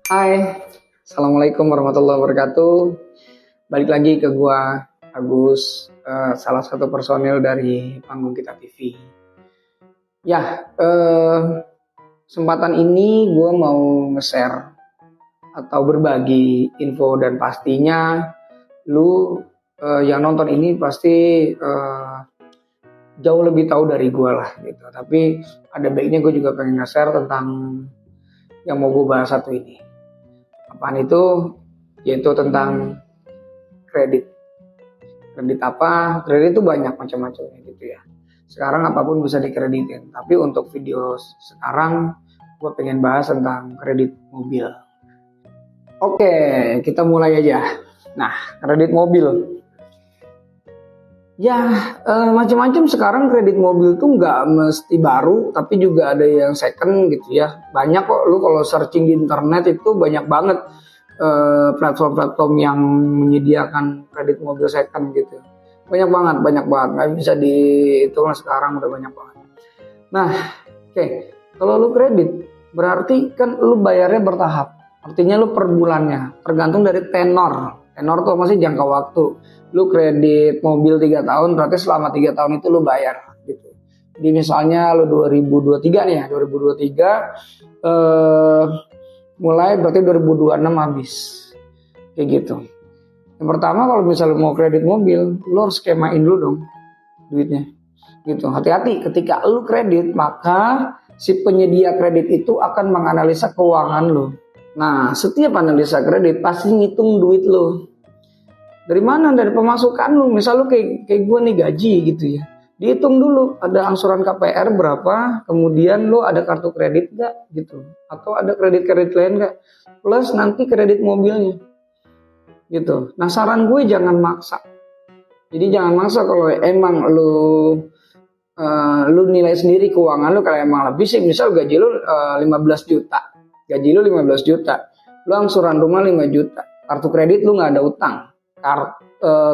Hai, Assalamualaikum warahmatullahi wabarakatuh. Balik lagi ke gua, Agus, salah satu personil dari Panggung Kita TV. Ya, kesempatan ini gua mau nge-share atau berbagi info dan pastinya lu yang nonton ini pasti jauh lebih tahu dari gua lah gitu. Tapi ada baiknya gue juga pengen nge-share tentang yang mau gue bahas satu ini. Apaan itu? Yaitu tentang kredit. Kredit apa? Kredit itu banyak macam-macamnya gitu ya. Sekarang apapun bisa dikreditin. Tapi untuk video sekarang gue pengen bahas tentang kredit mobil. Oke, kita mulai aja. Nah, kredit mobil. Ya, macam-macam sekarang kredit mobil tuh nggak mesti baru, tapi juga ada yang second gitu ya. Banyak kok, lu kalau searching di internet itu banyak banget platform-platform yang menyediakan kredit mobil second gitu. Banyak banget, nggak bisa dihitung sekarang udah banyak banget. Nah, oke. Kalau lu kredit, berarti kan lu bayarnya bertahap. Artinya lu per bulannya, tergantung dari tenor. Tenor tuh masih jangka waktu. Lu kredit mobil 3 tahun, berarti selama 3 tahun itu lu bayar gitu. Jadi misalnya lu 2023 nih ya, 2023 mulai berarti 2026 habis. Kayak gitu. Yang pertama kalau misalnya mau kredit mobil, lu harus skemain dulu dong duitnya. Gitu. Hati-hati ketika lu kredit, maka si penyedia kredit itu akan menganalisa keuangan lu. Nah, setiap analisa kredit pasti ngitung duit lu. Dari mana? Dari pemasukan lu. Misal lu kayak gue nih gaji gitu ya. Dihitung dulu ada angsuran KPR berapa, kemudian lu ada kartu kredit gak gitu. Atau ada kredit-kredit lain gak. Plus nanti kredit mobilnya. Gitu. Nah saran gue jangan maksa. Jadi jangan maksa kalau emang lu nilai sendiri keuangan lu kalau emang lebih sih. Misal gaji lu 15 juta. Gaji lu 15 juta. Lu angsuran rumah 5 juta. Kartu kredit lu gak ada utang.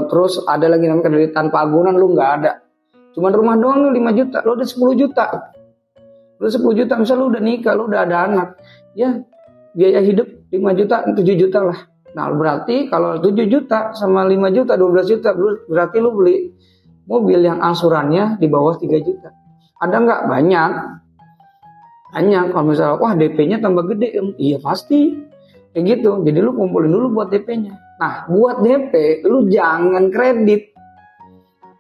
Terus ada lagi namanya kredit tanpa agunan lu nggak ada, cuman rumah doang lu 5 juta, lu udah 10 juta, misal lu udah nikah, lu udah ada anak, ya biaya hidup 5 juta, 7 juta lah. Nah berarti kalau 7 juta sama 5 juta 12 juta, berarti lu beli mobil yang angsurannya di bawah 3 juta. Ada nggak? Banyak. Kalau misalnya wah DP-nya tambah gede, iya pasti kayak gitu. Jadi lu kumpulin dulu buat DP-nya. Nah, buat DP, lu jangan kredit.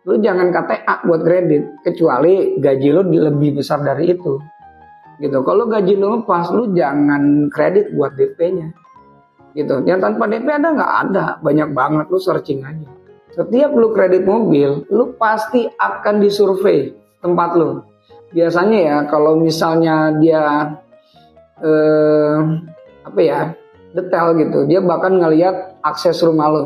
Lu jangan KTA buat kredit. Kecuali gaji lu lebih besar dari itu. Gitu. Kalau gaji lu pas, lu jangan kredit buat DP-nya. Gitu. Yang tanpa DP ada nggak? Ada. Banyak banget, lu searching aja. Setiap lu kredit mobil, lu pasti akan disurvei tempat lu. Biasanya ya, kalau misalnya dia detail gitu, dia bahkan ngelihat akses rumah lo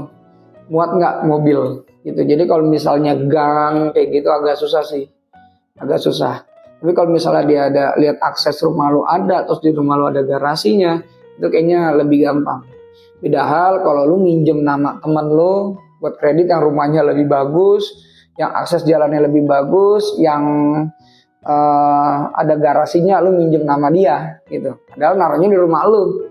muat nggak mobil gitu. Jadi kalau misalnya gang kayak gitu agak susah. Tapi kalau misalnya dia ada lihat akses rumah lo ada, terus di rumah lo ada garasinya, itu kayaknya lebih gampang. Beda hal kalau lu minjem nama teman lo buat kredit yang rumahnya lebih bagus, yang akses jalannya lebih bagus, yang ada garasinya, lu minjem nama dia gitu. Padahal naruhnya di rumah lu.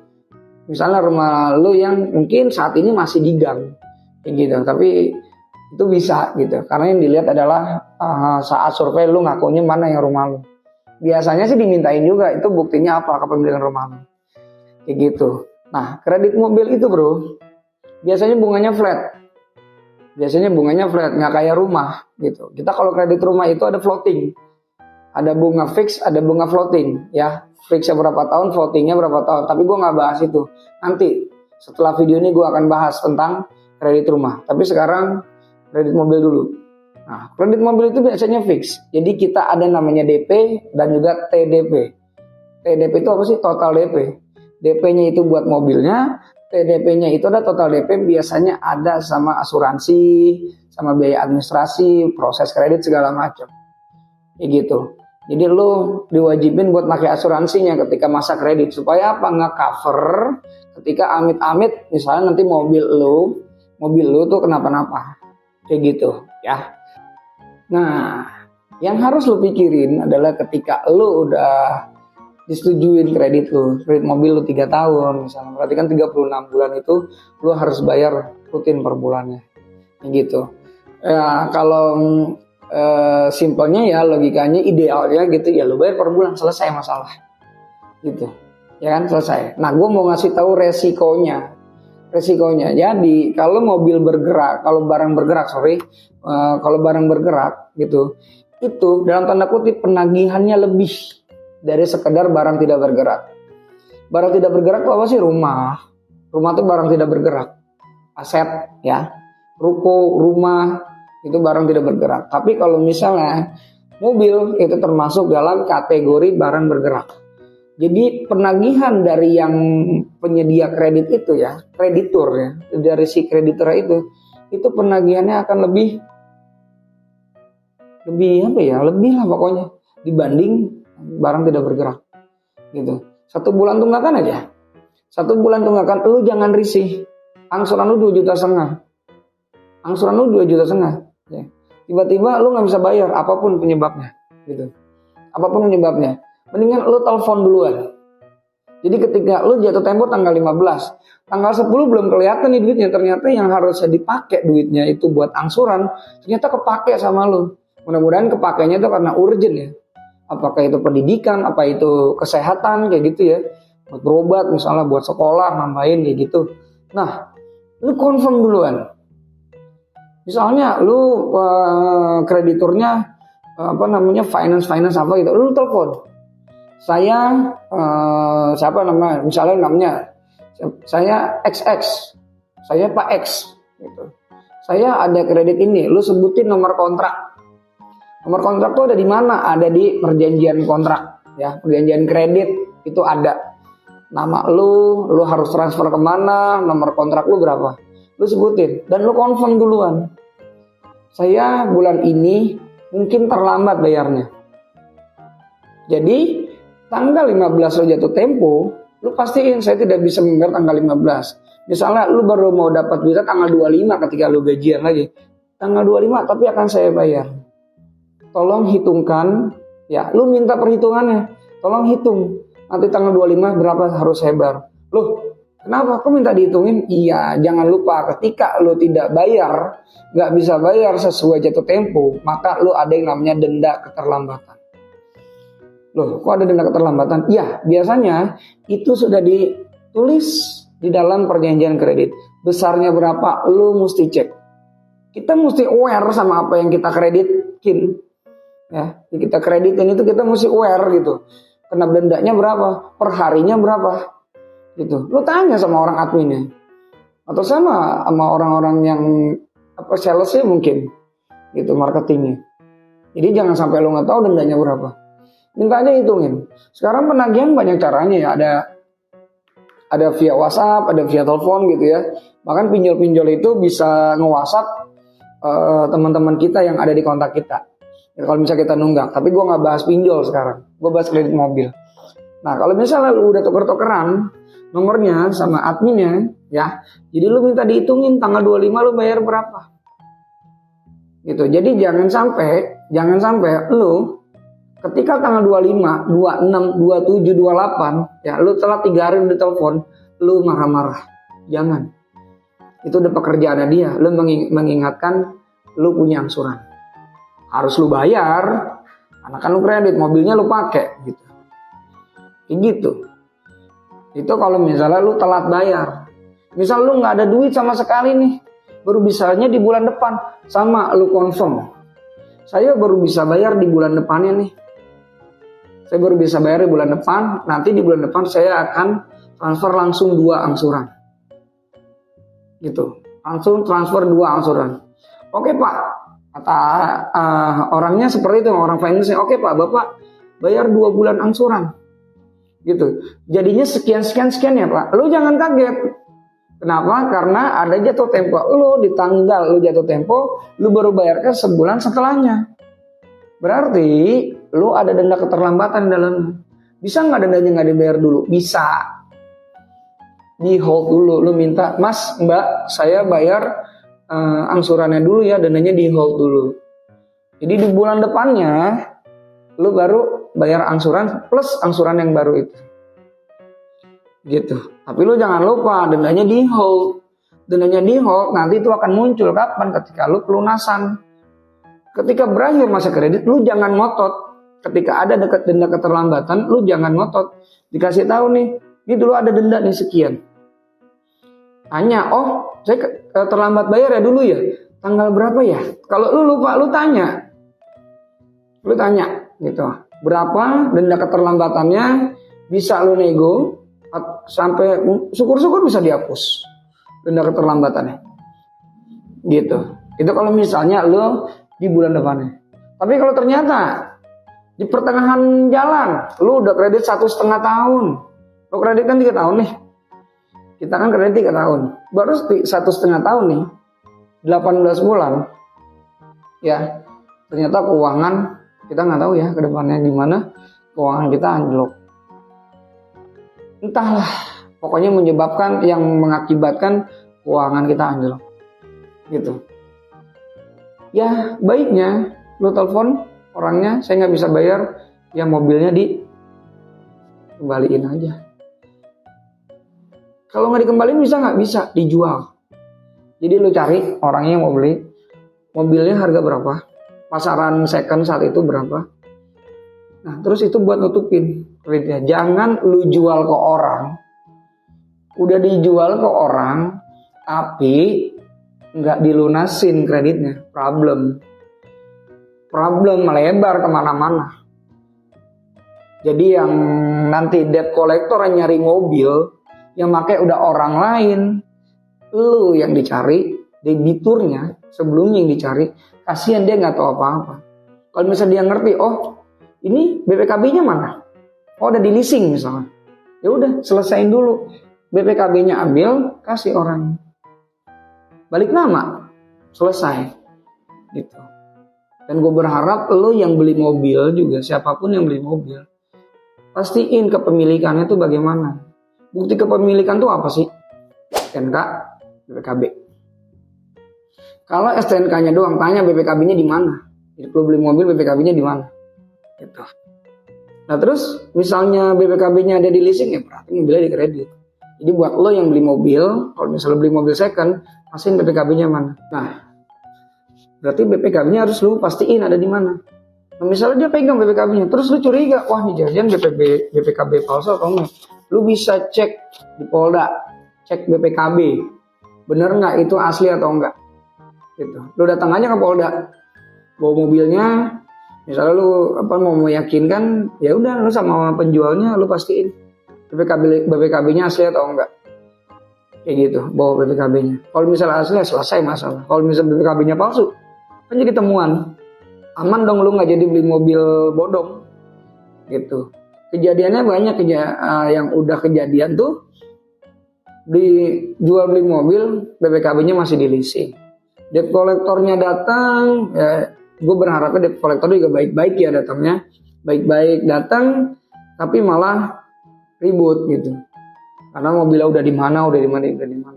Misalnya rumah lu yang mungkin saat ini masih di gang kayak gitu, tapi itu bisa gitu karena yang dilihat adalah saat survei lu ngakunya mana yang rumah lu. Biasanya sih dimintain juga, itu buktinya apa kepemilikan rumah lu kayak gitu. Nah kredit mobil itu bro biasanya bunganya flat, nggak kayak rumah gitu. Kita kalau kredit rumah itu ada floating, ada bunga fix, ada bunga floating ya. Fixnya berapa tahun, floatingnya berapa tahun. Tapi gue nggak bahas itu. Nanti setelah video ini gue akan bahas tentang kredit rumah. Tapi sekarang kredit mobil dulu. Nah, kredit mobil itu biasanya fix. Jadi kita ada namanya DP dan juga TDP. TDP itu apa sih? Total DP. DP-nya itu buat mobilnya. TDP-nya itu ada total DP. Biasanya ada sama asuransi, sama biaya administrasi, proses kredit segala macam. Kayak gitu. Jadi lu diwajibin buat pakai asuransinya ketika masa kredit supaya apa? Nge-cover ketika amit-amit misalnya nanti mobil lu tuh kenapa-napa. Kayak gitu ya. Nah, yang harus lu pikirin adalah ketika lu udah disetujuin kredit mobil lu 3 tahun misalnya, berarti kan 36 bulan itu lu harus bayar rutin per bulannya gitu. Ya kalau simpelnya ya logikanya idealnya gitu ya lu bayar per bulan, selesai masalah gitu ya kan, selesai. Nah gue mau ngasih tahu resikonya. Jadi kalau mobil bergerak, kalau barang bergerak gitu, itu dalam tanda kutip penagihannya lebih dari sekedar barang tidak bergerak. Barang tidak bergerak itu apa sih? Rumah itu barang tidak bergerak, aset ya, ruko, rumah itu barang tidak bergerak. Tapi kalau misalnya mobil itu termasuk dalam kategori barang bergerak. Jadi penagihan dari yang penyedia kredit itu ya, kreditur ya, dari si kreditor itu penagihannya akan lebih lebih lah pokoknya dibanding barang tidak bergerak gitu. 1 bulan tunggakan aja. 1 bulan tunggakan, lu jangan risih. Angsuran lu 2,5 juta. Angsuran lu 2,5 juta ya. Tiba-tiba lu nggak bisa bayar, apapun penyebabnya gitu. Apapun penyebabnya. Mendingan lu telepon duluan. Jadi ketika lu jatuh tempo tanggal 15, tanggal 10 belum kelihatan nih duitnya, ternyata yang harusnya dipakai duitnya itu buat angsuran, ternyata kepake sama lu. Mudah-mudahan kepakainya itu karena urgent ya. Apakah itu pendidikan, apa itu kesehatan kayak gitu ya. Buat berobat misalnya, buat sekolah, nambahin kayak gitu. Nah, lu confirm duluan. Misalnya lu krediturnya finance apa gitu, lu telepon. Saya misalnya namanya saya XX, saya Pak X gitu. Saya ada kredit ini, lu sebutin nomor kontrak. Nomor kontrak tuh ada di mana? Ada di perjanjian kontrak ya, perjanjian kredit itu ada. Nama lu harus transfer kemana, nomor kontrak lu berapa, lu sebutin dan lu confirm duluan. Saya bulan ini mungkin terlambat bayarnya. Jadi tanggal 15 lo jatuh tempo, lu pastiin saya tidak bisa membayar tanggal 15. Misalnya lu baru mau dapat duitnya tanggal 25 ketika lu gajian lagi. Tanggal 25 tapi akan saya bayar. Tolong hitungkan ya, lu minta perhitungannya. Tolong hitung. Nanti tanggal 25 berapa harus saya bayar. Loh, kenapa? Kok minta dihitungin? Iya, jangan lupa ketika lu tidak bayar, nggak bisa bayar sesuai jatuh tempo, maka lu ada yang namanya denda keterlambatan. Loh, kok ada denda keterlambatan? Ya, biasanya itu sudah ditulis di dalam perjanjian kredit. Besarnya berapa, lu mesti cek. Kita mesti aware sama apa yang kita kreditin. Ya, kita kreditin itu kita mesti aware gitu. Kena dendanya berapa, perharinya berapa. Gitu. Lu tanya sama orang adminnya. Atau sama orang-orang yang salesnya mungkin. Gitu, marketingnya. Jadi jangan sampai lu nggak tahu dendanya berapa. Minta aja hitungin. Sekarang penagihan banyak caranya ya. Ada via WhatsApp, ada via telepon gitu ya. Bahkan pinjol-pinjol itu bisa nge-WhatsApp teman-teman kita yang ada di kontak kita. Ya, kalau misalnya kita nunggak. Tapi gue nggak bahas pinjol sekarang. Gue bahas kredit mobil. Nah kalau misalnya lu udah tuker-tukeran nomornya sama adminnya ya. Jadi lu minta dihitungin tanggal 25 lu bayar berapa. Gitu. Jadi jangan sampai lu ketika tanggal 25, 26, 27, 28, ya lu telat 3 hari udah telepon, lu marah-marah. Jangan. Itu udah pekerjaannya dia. Lu mengingatkan lu punya angsuran. Harus lu bayar. Karena kan lu kredit, mobilnya lu pakai gitu. Kayak gitu. Itu kalau misalnya lu telat bayar. Misal lu nggak ada duit sama sekali nih, baru bisanya di bulan depan, sama lu confirm. Saya baru bisa bayar di bulan depannya nih. Saya baru bisa bayar di bulan depan. Nanti di bulan depan saya akan transfer langsung 2 angsuran. Gitu. Langsung transfer 2 angsuran. Oke Pak. Kata orangnya seperti itu, orang finance-nya. Oke Pak, Bapak bayar 2 bulan angsuran. Gitu. Jadinya sekian ya Pak. Lu jangan kaget. Kenapa? Karena ada jatuh tempo. Lu di tanggal lu jatuh tempo, lu baru bayarkan sebulan setelahnya. Berarti lu ada denda keterlambatan dalam. Bisa nggak dendanya nggak dibayar dulu? Bisa. Di hold dulu. Lu minta, Mas, Mbak, saya bayar angsurannya dulu ya, dendanya di hold dulu. Jadi di bulan depannya lu baru bayar angsuran plus angsuran yang baru itu. Gitu. Tapi lu jangan lupa dendanya di hold. Dendanya di hold nanti itu akan muncul kapan? Ketika lu pelunasan. Ketika berakhir masa kredit, lu jangan ngotot. Ketika ada denda keterlambatan, lu jangan ngotot. Dikasih tahu nih, ini dulu ada denda nih sekian. Tanya, oh saya terlambat bayar ya dulu ya. Tanggal berapa ya? Kalau lu lupa, lu tanya. Lu tanya gitu. Berapa denda keterlambatannya, bisa lu nego sampai syukur-syukur bisa dihapus denda keterlambatannya. Gitu. Itu kalau misalnya lu di bulan depannya. Tapi kalau ternyata di pertengahan jalan, lu udah kredit 1,5 tahun. Lu kredit kan 3 tahun nih. Kita kan kredit 3 tahun. Baru 1,5 tahun nih. 18 bulan. Ya. Ternyata keuangan kita nggak tahu ya ke depannya gimana. Keuangan kita anjlok. Entahlah. Pokoknya mengakibatkan keuangan kita anjlok. Gitu. Ya baiknya lu telepon orangnya, saya nggak bisa bayar, ya mobilnya dikembaliin aja. Kalau nggak dikembaliin bisa nggak? Bisa, dijual. Jadi lu cari orangnya yang mau beli, mobilnya harga berapa, pasaran second saat itu berapa. Nah terus itu buat nutupin kreditnya. Jangan lu jual ke orang, udah dijual ke orang, tapi nggak dilunasin kreditnya, problem melebar kemana-mana. Jadi yang nanti debt collector yang nyari mobil, yang pakai udah orang lain, lu yang dicari, debiturnya sebelumnya yang dicari, kasihan dia nggak tahu apa-apa. Kalau misalnya dia ngerti, oh ini BPKB-nya mana? Oh udah di leasing misalnya, ya udah selesain dulu, BPKB-nya ambil, kasih orang. Balik nama, selesai gitu. Dan gue berharap lo yang beli mobil juga, siapapun yang beli mobil, pastiin kepemilikannya tuh bagaimana. Bukti kepemilikan tuh apa sih? STNK, BPKB. Kalau STNK-nya doang, tanya BPKB-nya di mana. Jadi lo beli mobil, BPKB-nya di mana? Gitu. Nah terus misalnya BPKB-nya ada di leasing, ya berarti mobilnya di kredit. Jadi buat lo yang beli mobil, kalau misalnya beli mobil second, pastiin BPKB-nya mana. Nah, berarti BPKB-nya harus lu pastiin ada di mana. Nah, misalnya dia pegang BPKB-nya, terus lu curiga, wah ini jangan BPKB palsu atau enggak. Lu bisa cek di Polda, cek BPKB, bener nggak itu asli atau enggak. Gitu. Lu datang aja ke Polda, bawa mobilnya, misalnya lu mau meyakinkan, ya udah lu sama penjualnya lu pastiin BPKB-nya asli atau enggak. Kayak gitu, bawa BPKB-nya. Kalau misalnya asli, selesai masalah. Kalau misalnya BPKB-nya palsu, kan jadi temuan. Aman dong lu nggak jadi beli mobil bodong. Gitu. Kejadiannya banyak yang udah kejadian tuh, dijual beli mobil, BPKB-nya masih di leasing. Debt collector-nya datang, ya, gue berharapnya debt collector juga baik-baik ya datangnya. Baik-baik datang, tapi malah ribut gitu. Karena mobilnya udah di mana.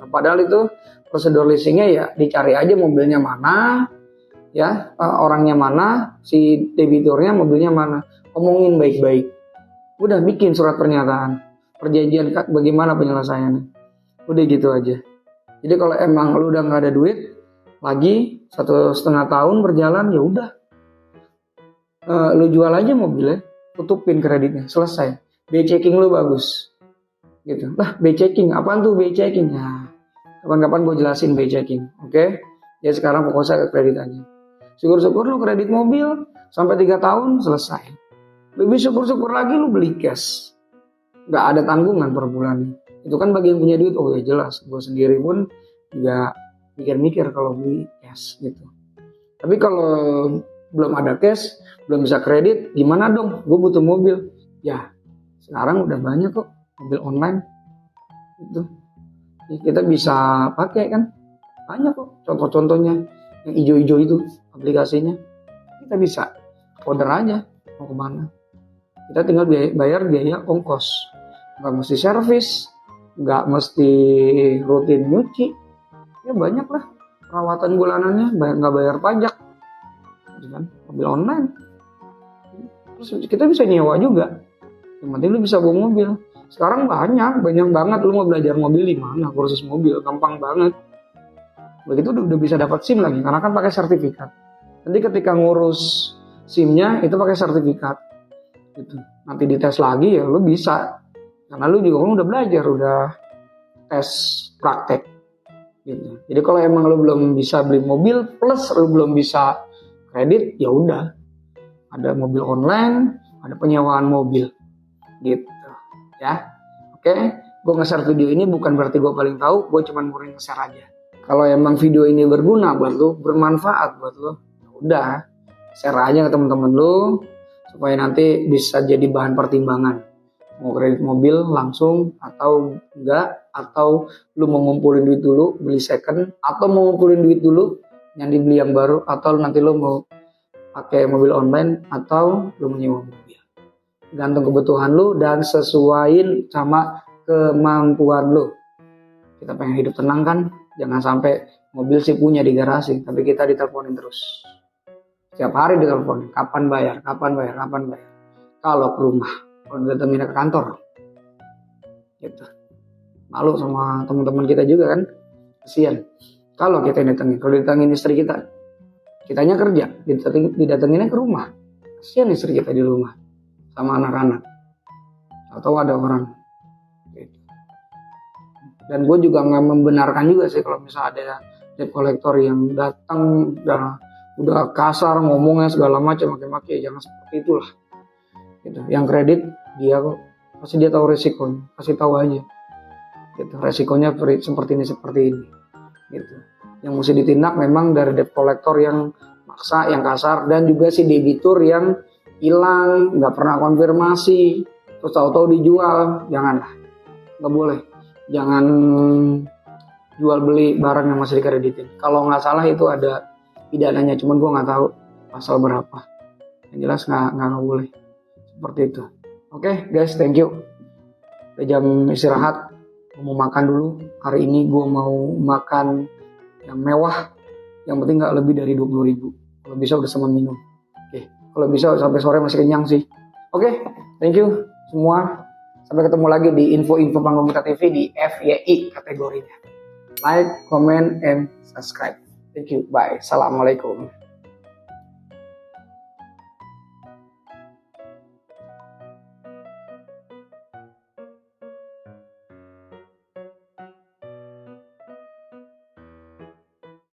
Padahal itu prosedur leasingnya ya dicari aja mobilnya mana, ya orangnya mana, si debiturnya mobilnya mana. Omongin baik-baik. Udah bikin surat pernyataan, perjanjian bagaimana penyelesaiannya. Udah gitu aja. Jadi kalau emang lu udah nggak ada duit, lagi 1,5 tahun berjalan, ya udah, lu jual aja mobilnya, tutupin kreditnya, selesai. Biaya checking lu bagus. Gitu. Lah, B checking, apaan tuh B checking? Nah, kapan-kapan gue jelasin B checking, oke? Ya sekarang fokusnya ke kredit aja. Syukur-syukur lu kredit mobil sampai 3 tahun selesai. Lebih syukur-syukur lagi lu beli cash, nggak ada tanggungan per bulan. Itu kan bagi yang punya duit, oh ya jelas. Gue sendiri pun juga mikir-mikir kalau beli cash gitu. Tapi kalau belum ada cash, belum bisa kredit, gimana dong? Gue butuh mobil. Ya, sekarang udah banyak kok mobil online itu ya, kita bisa pakai kan, banyak kok contoh-contohnya yang hijau-hijau itu aplikasinya. Kita bisa order aja mau kemana, kita tinggal bayar biaya ongkos, nggak mesti servis, nggak mesti rutin nyuci, ya banyak lah perawatan bulanannya, nggak bayar pajak gitu kan, mobil online. Terus kita bisa nyewa juga. Yang penting lu bisa bawa mobil. Sekarang banyak banget lu mau belajar mobil di mana, kursus mobil gampang banget. Begitu udah bisa dapat SIM lagi karena kan pakai sertifikat. Nanti ketika ngurus SIM-nya itu pakai sertifikat. Gitu. Nanti dites lagi ya lu bisa. Karena lu juga kan udah belajar, udah tes praktek. Gitu. Jadi kalau emang lu belum bisa beli mobil plus lu belum bisa kredit, ya udah. Ada mobil online, ada penyewaan mobil. Gitu. Ya, oke. Gue nge-share video ini bukan berarti gue paling tahu, gue cuma mau nge-share aja. Kalau emang video ini berguna buat lo, bermanfaat buat lo, udah share aja ke teman-teman lo supaya nanti bisa jadi bahan pertimbangan. Mau kredit mobil langsung atau enggak, atau lo mau ngumpulin duit dulu beli second, atau mau ngumpulin duit dulu yang dibeli yang baru, atau nanti lo mau pakai mobil online atau lo menyewa mobil. Gantung kebutuhan lu dan sesuaiin sama kemampuan lu. Kita pengen hidup tenang kan? Jangan sampai mobil sih punya di garasi, tapi kita diteleponin terus. Setiap hari diteleponin, kapan bayar. Kalau ke rumah, kalau datengin ke kantor. Gitu. Malu sama teman-teman kita juga kan? Kasian. Kalau kita datengin, kalau datengin istri kita, kitanya kerja, didatenginnya ke rumah. Kasian istri kita di rumah. Sama anak-anak atau ada orang gitu. Dan gue juga nggak membenarkan juga sih kalau misalnya ada debt collector yang datang udah kasar ngomongnya segala macam maki-maki, jangan seperti itulah gitu. Yang kredit dia pasti dia tahu resikonya, kasih tahu aja gitu, resikonya seperti ini gitu. Yang mesti ditindak memang dari debt collector yang maksa, yang kasar, dan juga si debitur yang hilang, nggak pernah konfirmasi, terus tahu-tahu dijual, janganlah, nggak boleh, jangan jual beli barang yang masih dikreditin. Kalau nggak salah itu ada pidananya, cuman gue nggak tahu pasal berapa. Yang jelas nggak boleh seperti itu. Oke, guys, thank you. Udah jam istirahat, mau makan dulu. Hari ini gue mau makan yang mewah, yang penting nggak lebih dari 20.000. Kalau bisa udah sama minum. Kalau bisa sampai sore masih kenyang sih. Oke, thank you semua. Sampai ketemu lagi di info-info Panggung Kita TV di FYI kategorinya. Like, comment, and subscribe. Thank you. Bye. Assalamualaikum.